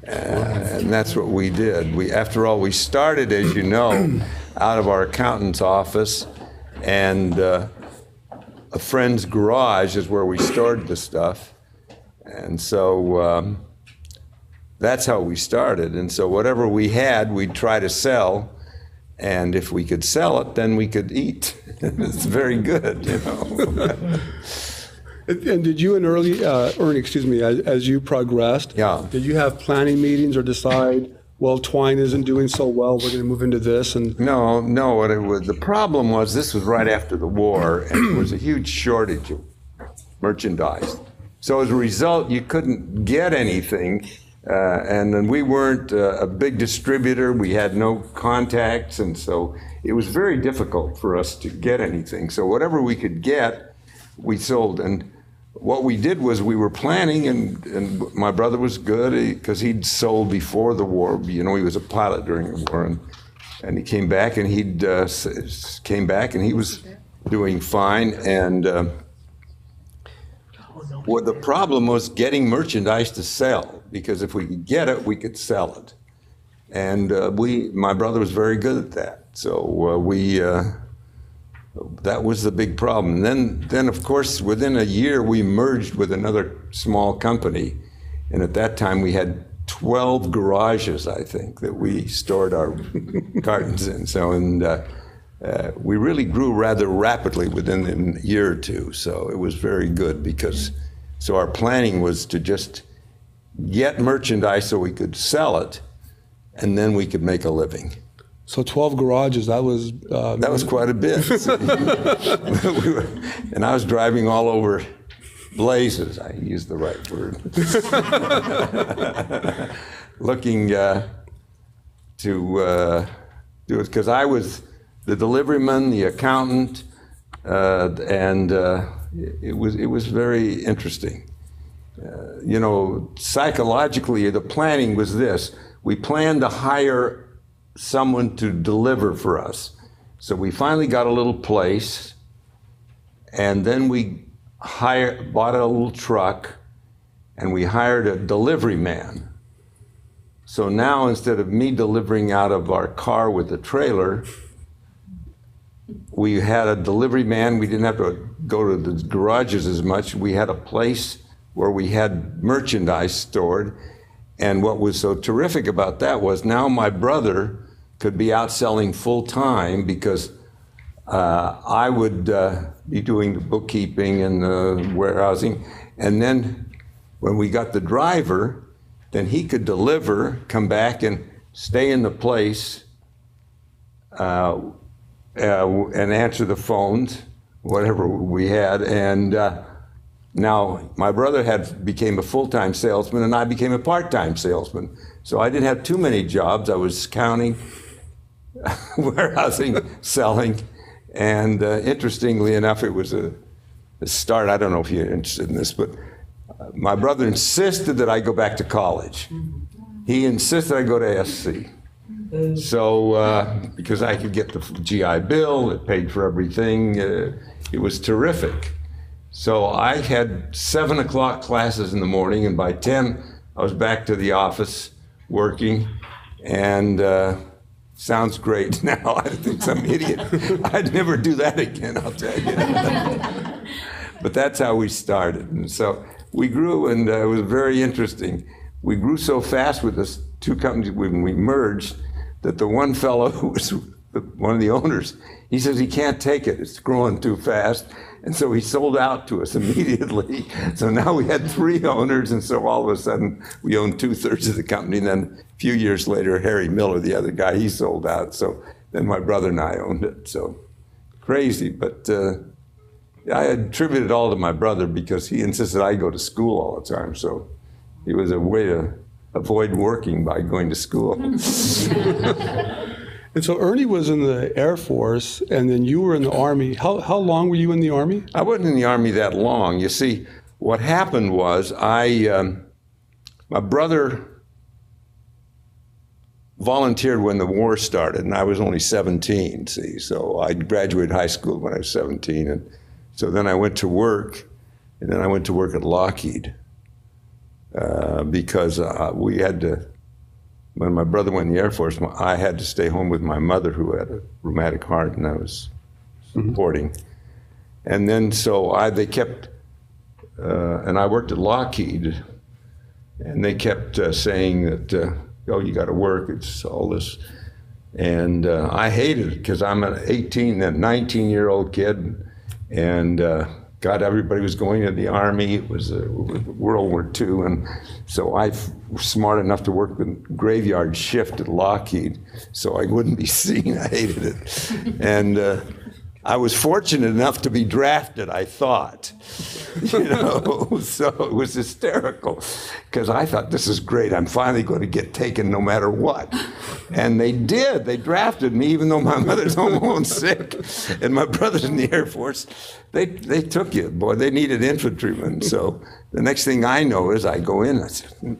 And that's what we did. After all, we started, as you know, out of our accountant's office, and a friend's garage is where we stored the stuff. And so that's how we started. And so whatever we had, we'd try to sell. And if we could sell it, then we could eat. It's very good, you know. And did you and Ernie, as you progressed, did you have planning meetings or decide, well, twine isn't doing so well, we're going to move into this? And No. What it was, the problem was this was right after the war, and there was a huge shortage of merchandise. So as a result, you couldn't get anything, and then we weren't a big distributor. We had no contacts, and so it was very difficult for us to get anything. So whatever we could get, we sold. And what we did was we were planning, and my brother was good because he'd sold before the war. You know, he was a pilot during the war, and he came back, and he was doing fine. And well, the problem was getting merchandise to sell, because if we could get it, we could sell it. And my brother was very good at that. So that was the big problem. Then of course, within a year, we merged with another small company. And at that time, we had 12 garages, I think, that we stored our cartons in. So, we really grew rather rapidly within a year or two. So it was very good so our planning was to just get merchandise so we could sell it, and then we could make a living. So 12 garages, that was quite a bit. And I was driving all over blazes, I used the right word, looking to do it, because I was the deliveryman, the accountant, and it was very interesting. You know, psychologically, the planning was this. We planned to hire someone to deliver for us. So we finally got a little place, and then we bought a little truck, and we hired a delivery man. So now, instead of me delivering out of our car with the trailer, we had a delivery man. We didn't have to go to the garages as much. We had a place where we had merchandise stored. And what was so terrific about that was now my brother could be out selling full time, because I would be doing the bookkeeping and the warehousing. And then when we got the driver, then he could deliver, come back and stay in the place and answer the phones, whatever we had. And now my brother became a full-time salesman, and I became a part-time salesman. So I didn't have too many jobs. I was counting, warehousing, selling. And interestingly enough, it was a start. I don't know if you're interested in this, but my brother insisted that I go back to college. He insisted I go to SC. So, because I could get the GI Bill, it paid for everything. It was terrific. So I had 7 o'clock classes in the morning, and by 10, I was back to the office working. And sounds great now. I think I'm an idiot. I'd never do that again, I'll tell you. But that's how we started. And so we grew, and it was very interesting. We grew so fast with the two companies when we merged that the one fellow who was one of the owners, he says he can't take it. It's growing too fast. And so he sold out to us immediately. So now we had 3 owners, and so all of a sudden we owned 2/3 of the company. And then a few years later, Harry Miller, the other guy, he sold out. So then my brother and I owned it. So crazy, but I attribute it all to my brother because he insisted I go to school all the time. So it was a way to avoid working by going to school. And so Ernie was in the Air Force, and then you were in the Army. How long were you in the Army? I wasn't in the Army that long. You see, what happened was my brother volunteered when the war started, and I was only 17, see. So I graduated high school when I was 17, and so then I went to work, and then I went to work at Lockheed. because we had to, when my brother went in the Air Force, I had to stay home with my mother who had a rheumatic heart and I was supporting. And then they kept, and I worked at Lockheed, and they kept saying that, oh, you got to work, it's all this. And I hated it because I'm an 19-year-old kid, and God, everybody was going to the Army. It was World War II, and so I was smart enough to work the graveyard shift at Lockheed, so I wouldn't be seen. I hated it, and I was fortunate enough to be drafted, I thought, so it was hysterical, because I thought, this is great, I'm finally going to get taken no matter what. And they did, they drafted me, even though my mother's home alone sick, and my brother's in the Air Force. They took you, boy, they needed infantrymen. So the next thing I know is I go in, I said,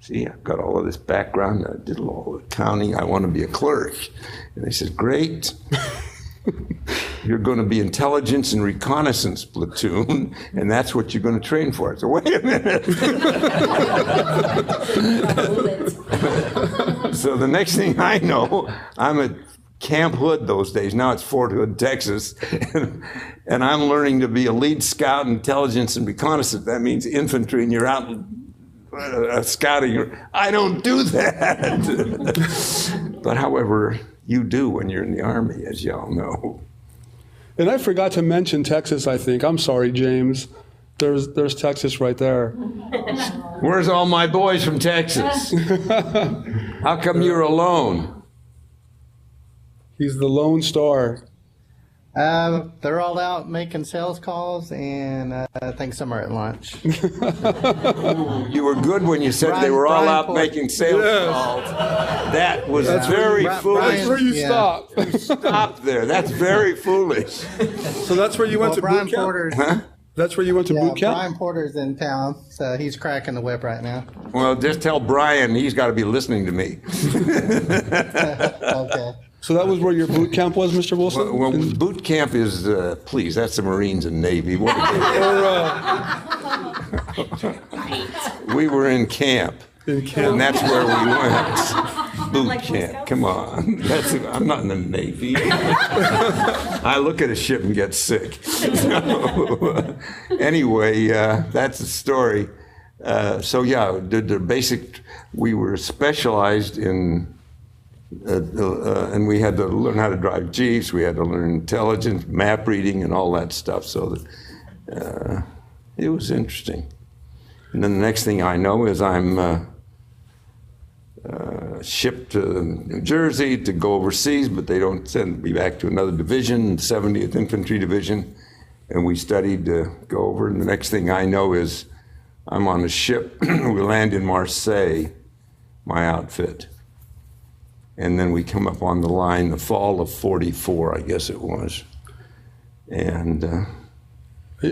see, I've got all of this background, I did all the accounting, I want to be a clerk. And they said, great. You're going to be intelligence and reconnaissance platoon, and that's what you're going to train for. So wait a minute. So the next thing I know, I'm at Camp Hood those days. Now it's Fort Hood, Texas, and I'm learning to be a lead scout, intelligence and reconnaissance. That means infantry, and you're out scouting. I don't do that. But however, you do when you're in the Army, as y'all know. And I forgot to mention Texas, I think. I'm sorry, James. There's Texas right there. Where's all my boys from Texas? How come you're alone? He's the Lone Star. They're all out making sales calls, and I think some are at lunch. You were good when you said they were all out making sales calls. That was very foolish. That's where you stop. Stop there. That's very foolish. So that's where you went to Brian boot camp? Porter's, That's where you went to boot camp? Brian Porter's in town, so he's cracking the whip right now. Well, just tell Brian he's got to be listening to me. Okay. So that was where your boot camp was, Mr. Wilson? Well, boot camp is, please, that's the Marines and Navy. What we were in camp. And that's where we went. Boot camp. Come on. I'm not in the Navy. I look at a ship and get sick. So, anyway, that's the story. So yeah, the basic. We were specialized in, and we had to learn how to drive jeeps. We had to learn intelligence, map reading, and all that stuff. So it was interesting. And then the next thing I know is I'm shipped to New Jersey to go overseas, but they don't send me back to another division, 70th Infantry Division, and we studied to go over. And the next thing I know is I'm on a ship. We land in Marseille, my outfit, and then we come up on the line, the fall of '44, I guess it was, and.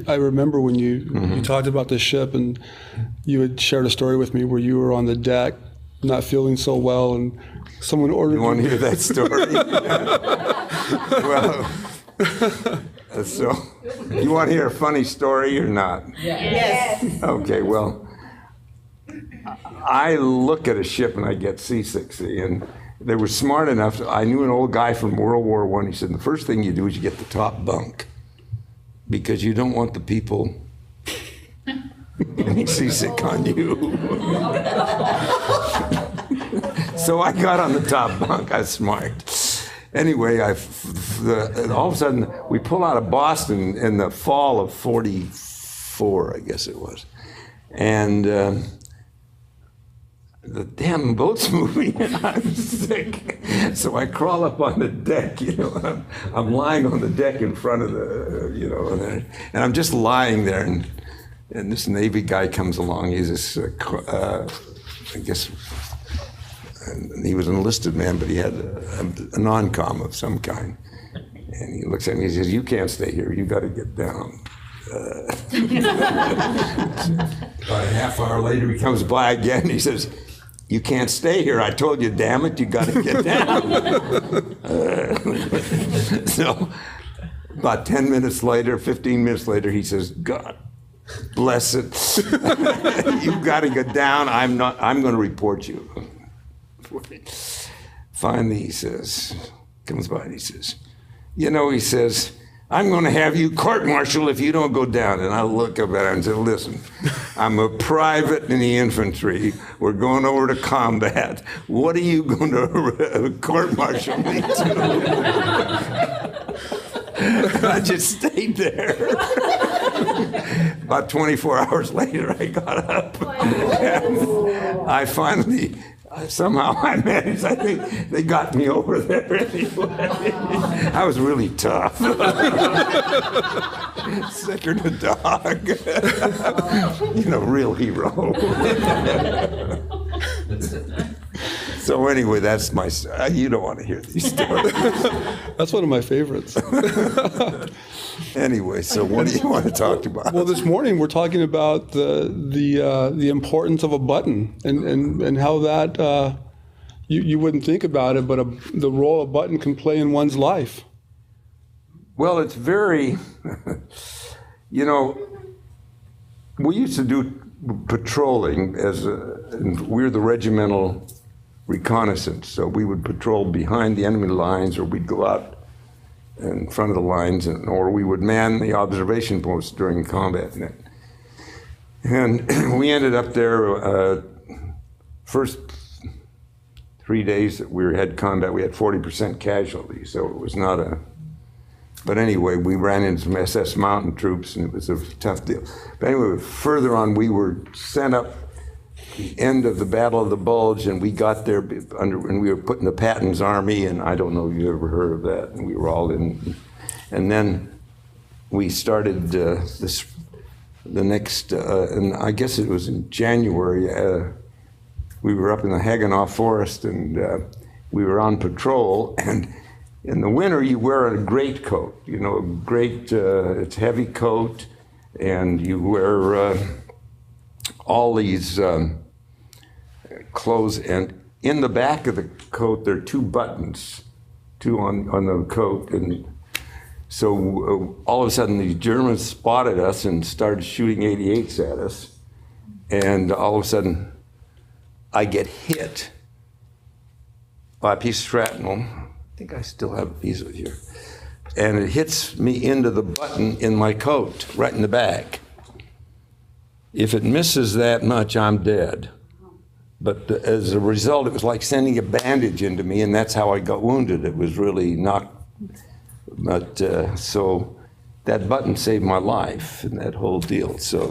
I remember when you talked about the ship, and you had shared a story with me where you were on the deck not feeling so well, and someone ordered you. Want to hear that story? Well, so you want to hear a funny story or not? Yes. Okay, well, I look at a ship and I get seasick, see, and they were smart enough. I knew an old guy from World War I. He said, the first thing you do is you get the top bunk, because you don't want the people getting seasick on you. So I got on the top bunk. I was smart. Anyway, all of a sudden, we pull out of Boston in the fall of '44, I guess it was. And the damn boat's moving and I'm sick. So I crawl up on the deck, and I'm lying on the deck in front of the, and I'm just lying there, and this Navy guy comes along. He's this, I guess, and he was an enlisted man, but he had a non-com of some kind. And he looks at me and he says, you can't stay here, you got to get down. About a half hour later, he comes by again, and he says, you can't stay here. I told you, damn it, you got to get down. So about 10 minutes later, 15 minutes later, he says, God, bless it. You've got to go down. I'm going to report you. Finally, he says, comes by and he says, he says, I'm going to have you court-martialed if you don't go down. And I look up at him and said, listen, I'm a private in the infantry. We're going over to combat. What are you going to court-martial me to? I just stayed there. About 24 hours later, I got up. And I finally, somehow I managed. I think they got me over there anyway. I was really tough. Sicker than a dog. Real hero. So anyway, that's my. You don't want to hear these stories. That's one of my favorites. Anyway, so what do you want to talk about? Well, this morning we're talking about the importance of a button and how that you wouldn't think about it, but the role a button can play in one's life. Well, it's very, we used to do patrolling and we're the regimental reconnaissance, so we would patrol behind the enemy lines, or we'd go out in front of the lines, or we would man the observation post during combat. And we ended up there, first 3 days that we had combat, we had 40% casualty, so it was not a, but anyway, we ran into some SS Mountain troops, and it was a tough deal. But anyway, further on, we were sent up the end of the Battle of the Bulge, and we got there and we were put in the Patton's Army, and I don't know if you ever heard of that, and we were all in. And then we started the next, and I guess it was in January, we were up in the Hagenau Forest, and we were on patrol, and in the winter you wear a greatcoat, it's heavy coat, and you wear all these clothes, and in the back of the coat there are two buttons, two on the coat, and so all of a sudden the Germans spotted us and started shooting 88s at us, and all of a sudden I get hit by a piece of shrapnel. I think I still have a piece of it here, and it hits me into the button in my coat, right in the back. If it misses that much, I'm dead. But as a result, it was like sending a bandage into me, and that's how I got wounded. It was really not, but so that button saved my life and that whole deal. So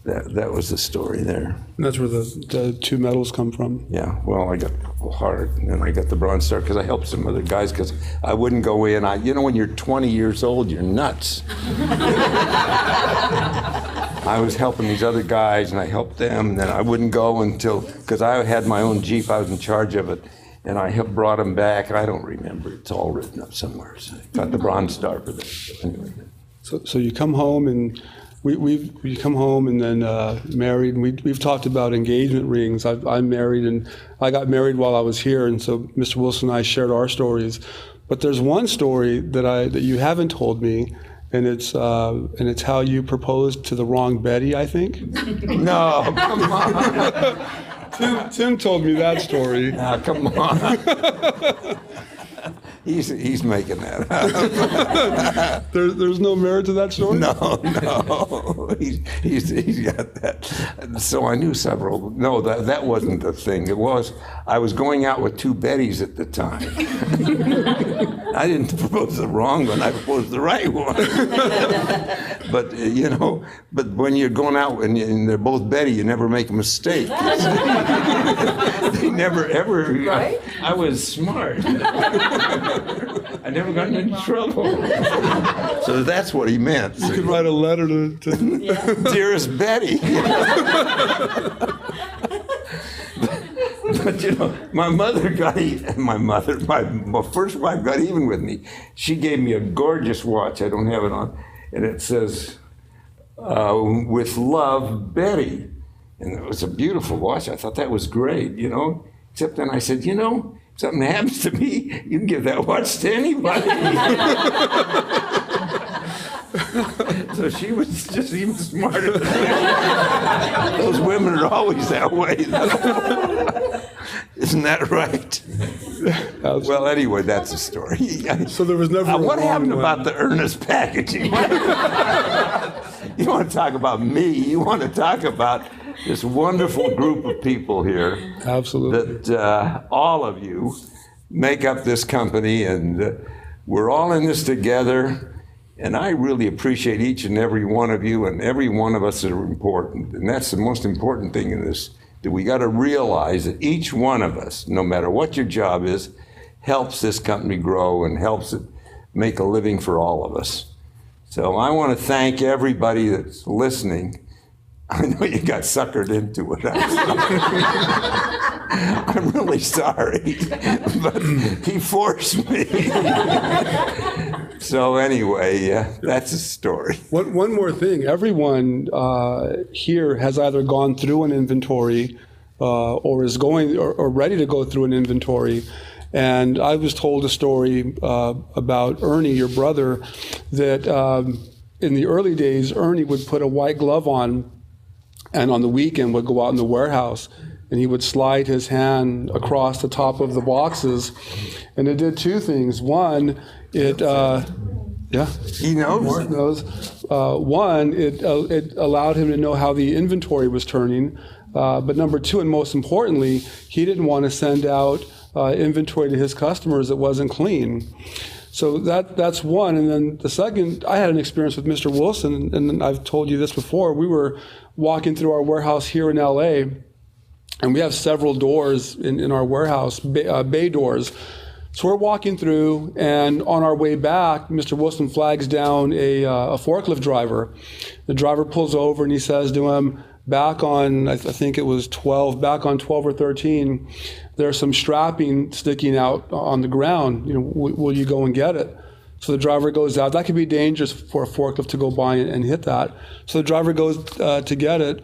that was the story there. And that's where the two medals come from. Yeah, well, I got Purple Heart, and then I got the Bronze Star because I helped some other guys, because I wouldn't go in. When you're 20 years old, you're nuts. I was helping these other guys, and I helped them, and then I wouldn't go until, because I had my own Jeep, I was in charge of it, and I brought them back. I don't remember. It's all written up somewhere. So I got the Bronze Star for that. Anyway. So you come home, and we come home and then married, and we've talked about engagement rings. I'm married, and I got married while I was here, and so Mr. Wilson and I shared our stories. But there's one story that you haven't told me, and it's how you proposed to the wrong Betty, I think. No, come on. Tim told me that story. Now, come on. He's making that up. There's no merit to that story? No. He's got that. So I knew several. No, that wasn't the thing. It was, I was going out with two Bettys at the time. I didn't propose the wrong one. I proposed the right one. But, but when you're going out and they're both Betty, you never make a mistake. They never, ever. Right? I was smart. I never got into trouble. So that's what he meant. You could write a letter to Dearest Betty. But my mother my first wife got even with me. She gave me a gorgeous watch. I don't have it on. And it says, with love, Betty. And it was a beautiful watch. I thought that was great, Except then I said, if something happens to me, you can give that watch to anybody. So she was just even smarter than me. Those women are always that way. Isn't that right? Well, anyway, that's a story. So there was never a What wrong happened one. about the earnest packaging? You want to talk about me? You want to talk about this wonderful group of people here Absolutely. that all of you make up this company, and we're all in this together. And I really appreciate each and every one of you, and every one of us are important. And that's the most important thing in this, that we got to realize that each one of us, no matter what your job is, helps this company grow and helps it make a living for all of us. So I want to thank everybody that's listening. I know you got suckered into it. I'm really sorry, but he forced me. So anyway, that's a story. One more thing. Everyone here has either gone through an inventory or is going or ready to go through an inventory. And I was told a story about Ernie, your brother, that in the early days, Ernie would put a white glove on, and on the weekend would go out in the warehouse, and he would slide his hand across the top of the boxes. And it did two things. One, it He knows. Mark knows. One, it allowed him to know how the inventory was turning. But number two, and most importantly, he didn't want to send out inventory to his customers that wasn't clean. So that's one. And then the second, I had an experience with Mr. Wilson, and I've told you this before. We were walking through our warehouse here in LA, and we have several doors in our warehouse, bay doors. So we're walking through, and on our way back, Mr. Wilson flags down a forklift driver. The driver pulls over, and he says to him, back on, I think it was 12, back on 12 or 13, there's some strapping sticking out on the ground. Will you go and get it? So the driver goes out. That could be dangerous for a forklift to go by and hit that. So the driver goes to get it.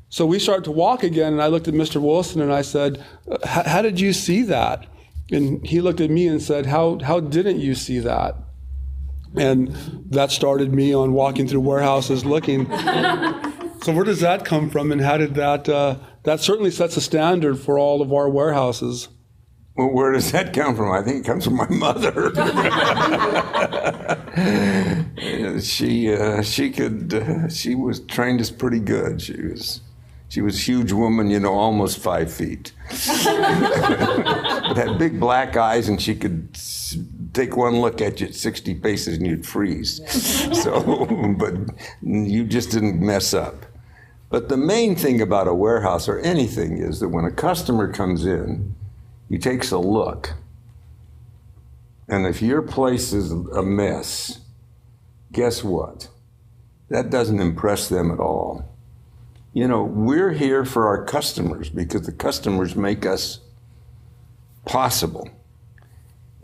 So we start to walk again, and I looked at Mr. Wilson and I said, how did you see that? And he looked at me and said, how didn't you see that? And that started me on walking through warehouses looking. So where does that come from, and how did that certainly sets a standard for all of our warehouses. Well, where does that come from? I think it comes from my mother. She was trained us pretty good. She was a huge woman, almost 5 feet. But had big black eyes, and she could take one look at you at 60 paces and you'd freeze. So, but you just didn't mess up. But the main thing about a warehouse or anything is that when a customer comes in, he takes a look. And if your place is a mess, guess what? That doesn't impress them at all. We're here for our customers because the customers make us possible.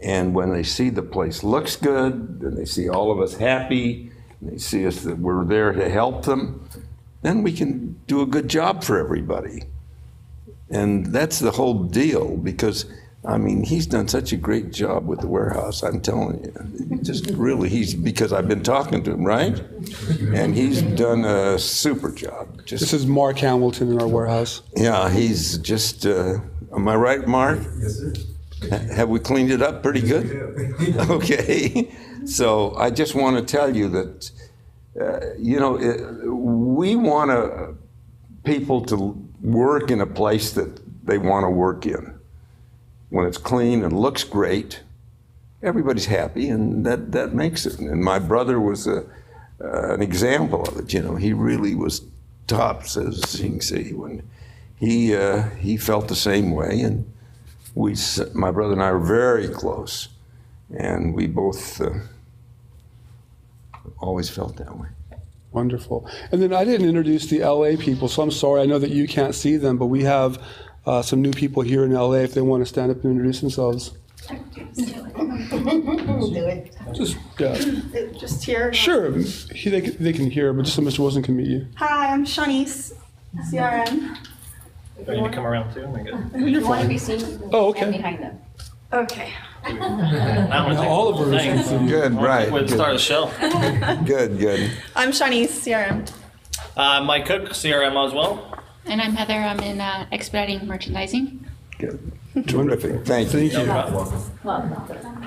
And when they see the place looks good, and they see all of us happy, and they see us that we're there to help them, then we can do a good job for everybody. And that's the whole deal, because he's done such a great job with the warehouse, I'm telling you. Just really, because I've been talking to him, right? And he's done a super job. This is Mark Hamilton in our warehouse. Yeah, he's just, am I right, Mark? Yes, sir. Have we cleaned it up pretty good? Okay. So I just want to tell you that, we want people to work in a place that they want to work in. When it's clean and looks great, everybody's happy, and that makes it. And my brother was an example of it. He really was tops, as you can see. When he felt the same way, and my brother and I were very close, and we both always felt that way. Wonderful. And then I didn't introduce the LA people, so I'm sorry. I know that you can't see them, but we have some new people here in LA if they want to stand up and introduce themselves. We'll do it. Just here. Sure. They can hear, but just so Mr. Wilson can meet you. Hi, I'm Shanice, CRM. Do I need to come around too? Am I good? You're You want to fine. be seen? Oh, okay. Stand behind them. Okay. That was All of ours is in the Good, right. Way to start the show. Good, good. I'm Shanice, CRM. Mike Cook, CRM as well. And I'm Heather. I'm in expediting merchandising. Good. Terrific. Thank you. Thank you.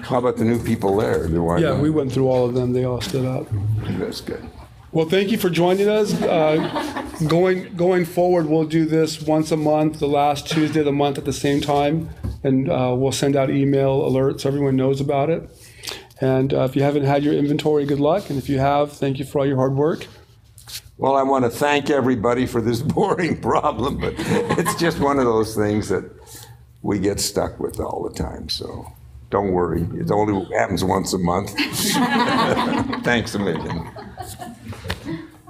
How about the new people there? Do I Yeah, know? we went through all of them. They all stood up. That's good. Well, thank you for joining us. Going forward, we'll do this once a month, the last Tuesday of the month at the same time, and we'll send out email alerts so everyone knows about it. And if you haven't had your inventory, good luck. And if you have, thank you for all your hard work. Well, I want to thank everybody for this boring problem, but it's just one of those things that we get stuck with all the time. So don't worry. It only happens once a month. Thanks a million.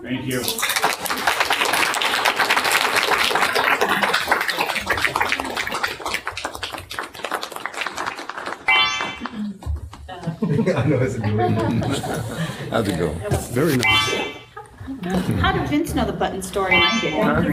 Thank you. How's it go? Very nice. How did Vince know the button story and I didn't?